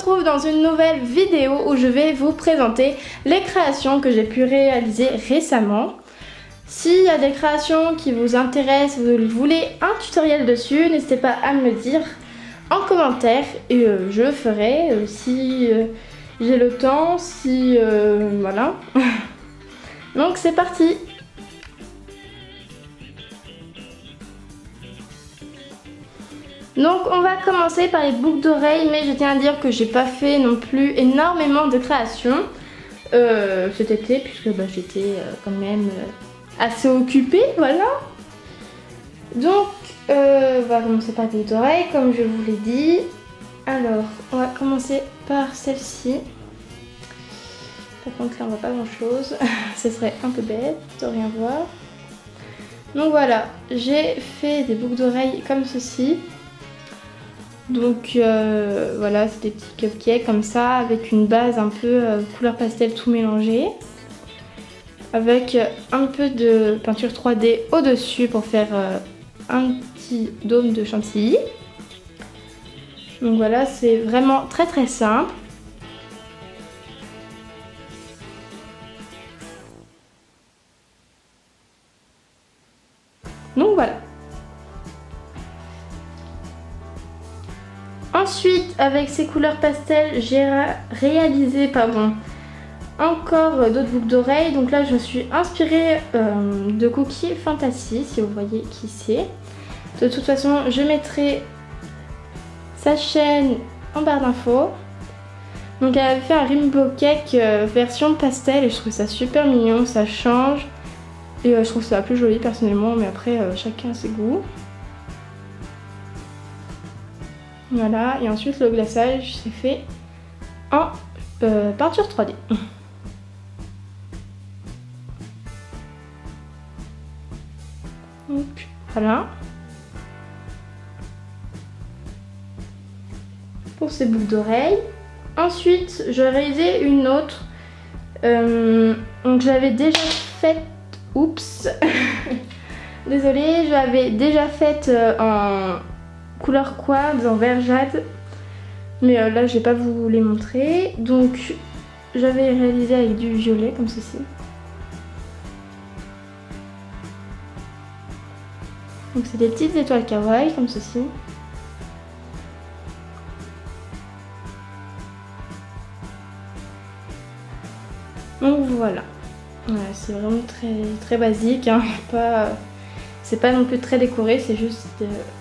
retrouve dans une nouvelle vidéo où je vais vous présenter les créations que j'ai pu réaliser récemment. S'il y a des créations qui vous intéressent, vous voulez un tutoriel dessus, n'hésitez pas à me le dire en commentaire et je le ferai si j'ai le temps, si voilà. Donc c'est parti. Donc on va commencer par les boucles d'oreilles, mais je tiens à dire que j'ai pas fait non plus énormément de créations cet été, puisque j'étais quand même assez occupée, voilà. Donc on va commencer par les boucles d'oreilles comme je vous l'ai dit. Alors on va commencer par celle-ci. Par contre là on voit pas grand chose, ce serait un peu bête de rien voir. Donc voilà, j'ai fait des boucles d'oreilles comme ceci. Donc voilà, c'est des petits cupcakes comme ça, avec une base un peu couleur pastel tout mélangé. Avec un peu de peinture 3D au-dessus pour faire un petit dôme de chantilly. Donc voilà, c'est vraiment très très simple. Donc voilà. Ensuite, avec ces couleurs pastel, j'ai réalisé encore d'autres boucles d'oreilles. Donc là, je me suis inspirée de Cookie Fantasy, si vous voyez qui c'est. De toute façon, je mettrai sa chaîne en barre d'infos. Donc elle avait fait un rainbow cake version pastel et je trouve ça super mignon, ça change. Et je trouve ça plus joli personnellement, mais après chacun a ses goûts. Voilà, et ensuite le glaçage c'est fait en peinture 3D. Donc voilà. Pour ces boucles d'oreilles. Ensuite, je réalisais une autre. Donc j'avais déjà faite. Oups. Désolée, je l'avais déjà faite en couleur quartz, en vert jade. Mais là, je vais pas vous les montrer. Donc, j'avais réalisé avec du violet comme ceci. Donc, c'est des petites étoiles kawaii comme ceci. Donc voilà. Voilà, c'est vraiment très basique, hein. C'est pas non plus très décoré, c'est juste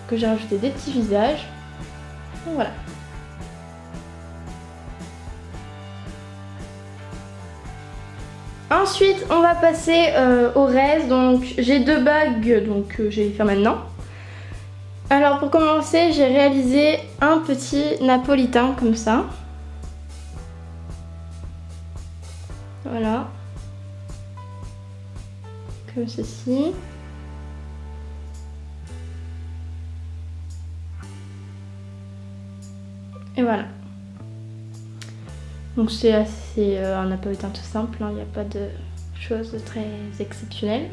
que j'ai rajouté des petits visages. Donc voilà. Ensuite, on va passer au reste. Donc j'ai deux bagues que je vais faire maintenant. Alors pour commencer, j'ai réalisé un petit napolitain comme ça. Voilà. Comme ceci. Et voilà. Donc c'est assez un napolitain tout simple, hein. Il n'y a pas de choses de très exceptionnelles.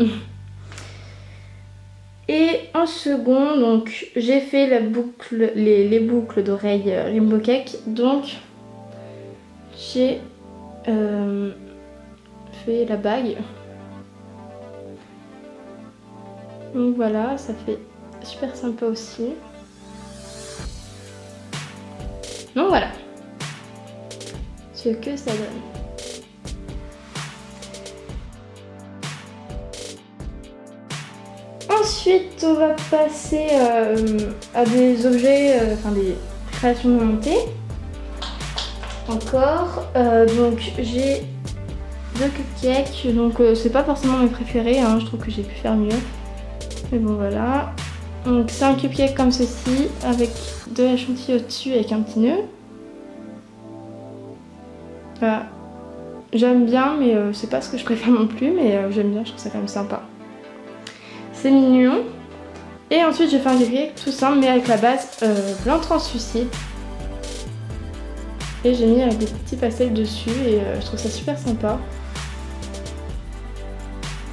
Et en second, donc j'ai fait la boucle, les boucles d'oreilles rainbow cake. Donc j'ai fait la bague. Donc voilà, ça fait super sympa aussi. Donc voilà ce que ça donne. Ensuite, on va passer à des objets, des créations montées. Encore, donc j'ai deux cupcakes, donc c'est pas forcément mes préférés, hein, je trouve que j'ai pu faire mieux. Mais bon voilà. Donc c'est un cupcake comme ceci, avec de la chantilly au-dessus avec un petit nœud. Voilà. J'aime bien, mais c'est pas ce que je préfère non plus, mais j'aime bien, je trouve ça quand même sympa. C'est mignon. Et ensuite j'ai fait un cupcake tout simple, mais avec la base blanc translucide. Et j'ai mis avec des petits pastels dessus, et je trouve ça super sympa.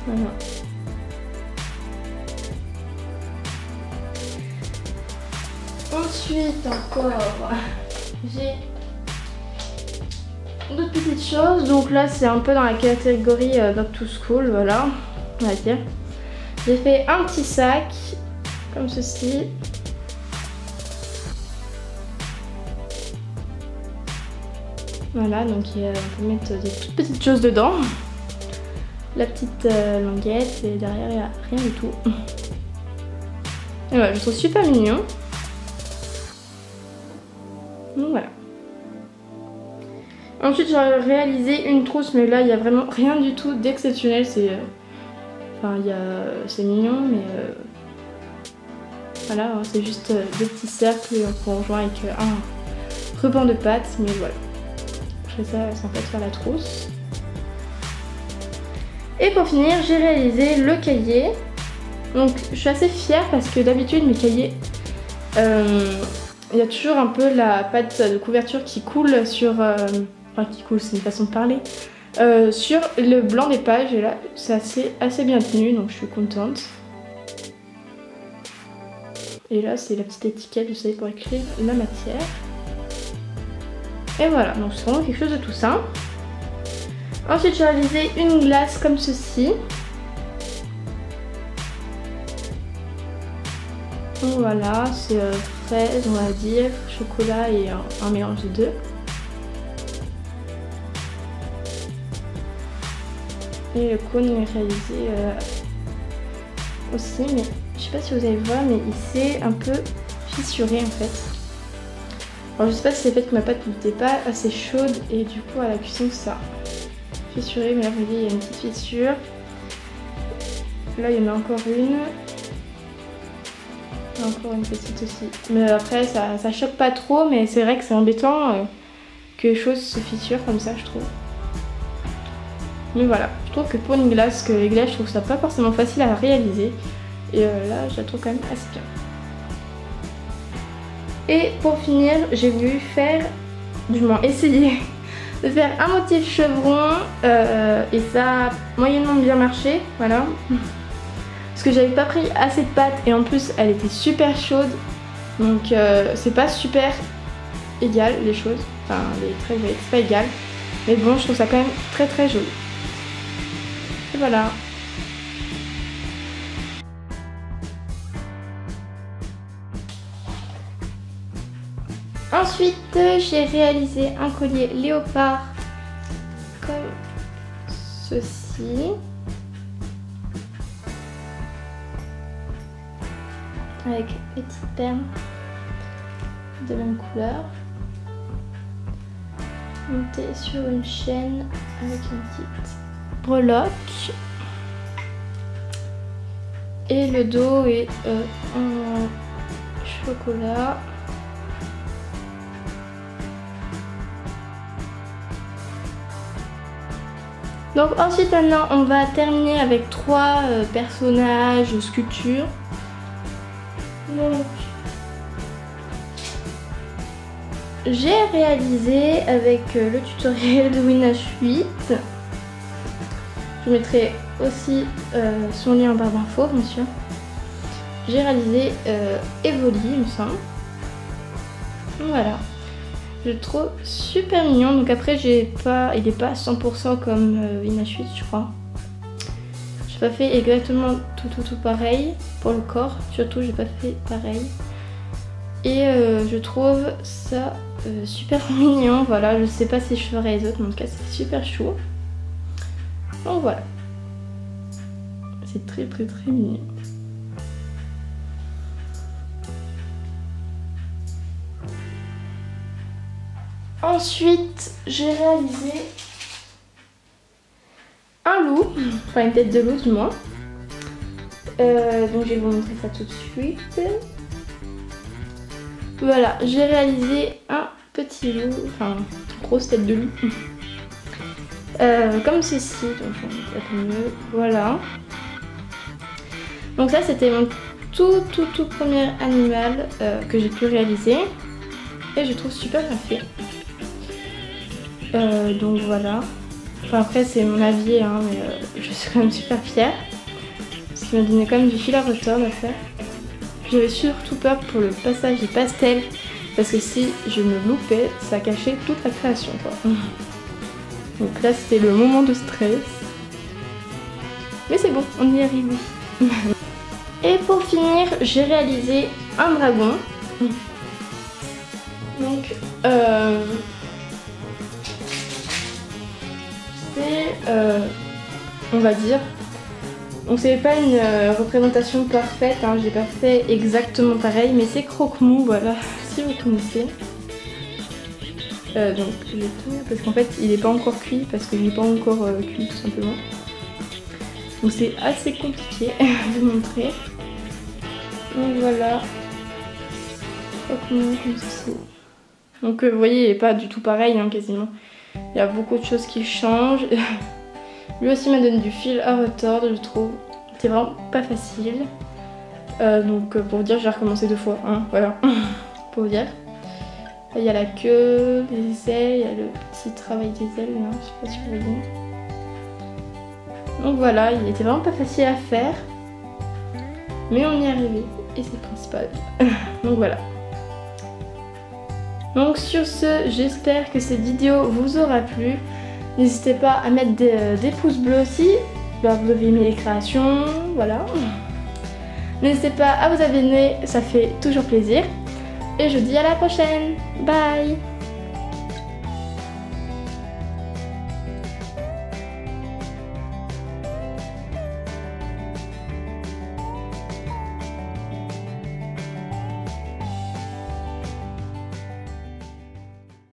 Voilà. Ensuite encore, j'ai d'autres petites choses. Donc là c'est un peu dans la catégorie Back to School, voilà, on va dire. J'ai fait un petit sac comme ceci. Voilà, donc on peut mettre des toutes petites choses dedans. La petite languette et derrière il n'y a rien du tout. Et voilà, je trouve super mignon. Donc voilà. Ensuite j'ai réalisé une trousse, mais là il n'y a vraiment rien du tout d'exceptionnel. C'est enfin c'est mignon, mais voilà, hein, c'est juste deux petits cercles qu'on rejoint avec un ruban de pâte, mais voilà. Je fais ça sympa de faire la trousse. Et pour finir, j'ai réalisé le cahier. Donc je suis assez fière parce que d'habitude mes cahiers, il y a toujours un peu la pâte de couverture qui coule sur... enfin qui coule, c'est une façon de parler. Sur le blanc des pages, et là c'est assez bien tenu, donc je suis contente. Et là c'est la petite étiquette, vous savez, pour écrire la matière. Et voilà, donc c'est vraiment quelque chose de tout simple. Ensuite j'ai réalisé une glace comme ceci. Donc voilà, c'est fraise, on va dire, chocolat et un mélange des deux. Et le cône est réalisé aussi, mais je sais pas si vous allez voir, mais il s'est un peu fissuré en fait. Alors je sais pas si c'est le fait que ma pâte n'était pas assez chaude et du coup à la cuisson ça fissuré, mais là vous voyez il y a une petite fissure. Là il y en a encore une. Encore une petite aussi. Mais après ça choque pas trop, mais c'est vrai que c'est embêtant que les choses se fissurent comme ça, je trouve. Mais voilà, je trouve que pour une glace, que les glaces je trouve ça pas forcément facile à réaliser. Et là je la trouve quand même assez bien. Et pour finir, j'ai voulu faire, du moins essayer de faire un motif chevron et ça a moyennement bien marché, voilà. Parce que j'avais pas pris assez de pâte et en plus elle était super chaude, donc c'est pas super égal les choses, enfin les traits, c'est pas égal, mais bon je trouve ça quand même très très joli. Et voilà. Ensuite, j'ai réalisé un collier léopard comme ceci. Avec les petites perles de même couleur. Monté sur une chaîne avec une petite breloque. Et le dos est en chocolat. Donc ensuite maintenant on va terminer avec 3 personnages, sculptures. Donc j'ai réalisé avec le tutoriel de WinH8. Je mettrai aussi son lien en barre d'infos bien sûr. J'ai réalisé Evoli il me semble. Voilà. Je le trouve super mignon. Donc après il est pas 100% comme WinH8 je crois. J'ai pas fait exactement tout pareil pour le corps. Surtout j'ai pas fait pareil. Et je trouve ça super mignon. Voilà, je sais pas si je ferai les autres, mais en tout cas c'est super chou. Donc voilà. C'est très mignon. Ensuite, j'ai réalisé un loup, enfin une tête de loup du moins. Donc je vais vous montrer ça tout de suite. Voilà, j'ai réalisé un petit loup, enfin une grosse tête de loup. Comme ceci, donc je vais mettre un peu mieux, voilà. Donc ça c'était mon tout premier animal que j'ai pu réaliser. Et je trouve super bien fait. Donc voilà. Enfin après c'est mon avis hein, mais je suis quand même super fière. Parce qu'il m'a donné quand même du fil à retordre à faire. J'avais surtout peur pour le passage des pastels. Parce que si je me loupais, ça cachait toute la création quoi. Donc là c'était le moment de stress. Mais c'est bon, on y est arrivé. Et pour finir, j'ai réalisé un dragon. Donc c'est on va dire, donc c'est pas une représentation parfaite, hein, j'ai pas fait exactement pareil, mais c'est croque-mou, voilà, si vous connaissez. Donc je vais tout, parce qu'en fait il est pas encore cuit, parce qu'il n'est pas encore cuit tout simplement. Donc c'est assez compliqué de vous montrer. Donc voilà, croque-mou comme ceci. Donc vous voyez, il n'est pas du tout pareil, hein, quasiment. Il y a beaucoup de choses qui changent. Lui aussi m'a donné du fil à retordre, je trouve. C'est vraiment pas facile. Donc pour vous dire, j'ai recommencé 2 fois. Hein, voilà, pour vous dire. Là, il y a la queue, les ailes, il y a le petit travail des ailes, là, je sais pas si vous voyez. Donc voilà, il était vraiment pas facile à faire. Mais on y est arrivé, et c'est le principal. Donc voilà. Donc sur ce, j'espère que cette vidéo vous aura plu. N'hésitez pas à mettre des pouces bleus si vous avez aimé les créations, voilà. N'hésitez pas à vous abonner, ça fait toujours plaisir. Et je vous dis à la prochaine, bye.